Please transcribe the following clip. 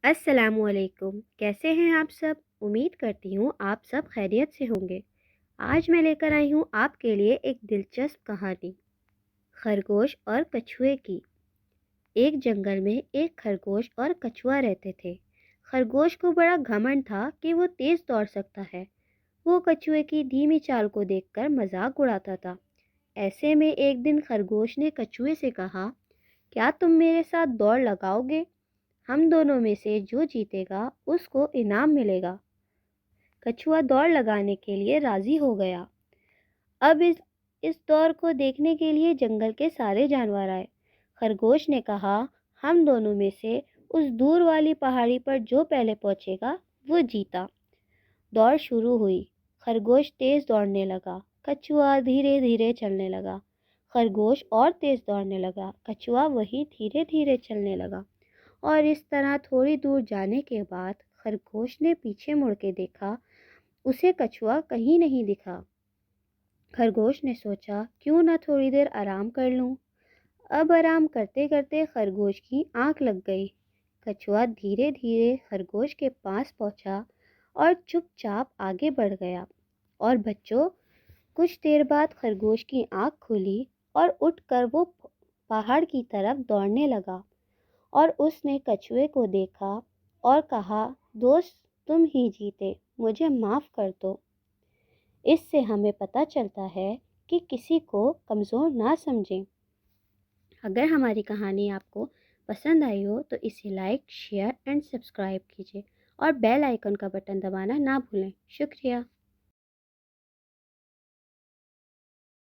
السلام علیکم، کیسے ہیں آپ سب؟ امید کرتی ہوں آپ سب خیریت سے ہوں گے۔ آج میں لے کر آئی ہوں آپ کے لیے ایک دلچسپ کہانی، خرگوش اور کچھوے کی۔ ایک جنگل میں ایک خرگوش اور کچھوا رہتے تھے۔ خرگوش کو بڑا گھمنڈ تھا کہ وہ تیز دوڑ سکتا ہے۔ وہ کچھوے کی دھیمی چال کو دیکھ کر مذاق اڑاتا تھا۔ ایسے میں ایک دن خرگوش نے کچھوے سے کہا، کیا تم میرے ساتھ دوڑ لگاؤ گے؟ ہم دونوں میں سے جو جیتے گا اس کو انعام ملے گا۔ کچھوا دوڑ لگانے کے لیے راضی ہو گیا۔ اب اس دوڑ کو دیکھنے کے لیے جنگل کے سارے جانور آئے۔ خرگوش نے کہا، ہم دونوں میں سے اس دور والی پہاڑی پر جو پہلے پہنچے گا وہ جیتا۔ دوڑ شروع ہوئی۔ خرگوش تیز دوڑنے لگا، کچھوا دھیرے دھیرے چلنے لگا۔ خرگوش اور تیز دوڑنے لگا، کچھوا وہی دھیرے دھیرے چلنے لگا۔ اور اس طرح تھوڑی دور جانے کے بعد خرگوش نے پیچھے مڑ کے دیکھا، اسے کچھوا کہیں نہیں دکھا۔ خرگوش نے سوچا، کیوں نہ تھوڑی دیر آرام کر لوں۔ اب آرام کرتے کرتے خرگوش کی آنکھ لگ گئی۔ کچھوا دھیرے دھیرے خرگوش کے پاس پہنچا اور چپ چاپ آگے بڑھ گیا۔ اور بچوں، کچھ دیر بعد خرگوش کی آنکھ کھلی اور اٹھ کر وہ پہاڑ کی طرف دوڑنے لگا۔ اور اس نے کچھوے کو دیکھا اور کہا، دوست تم ہی جیتے، مجھے معاف کر دو۔ اس سے ہمیں پتہ چلتا ہے کہ کسی کو کمزور نہ سمجھیں۔ اگر ہماری کہانی آپ کو پسند آئی ہو تو اسے لائک، شیئر اینڈ سبسکرائب کیجیے اور بیل آئیکن کا بٹن دبانا نہ بھولیں۔ شکریہ۔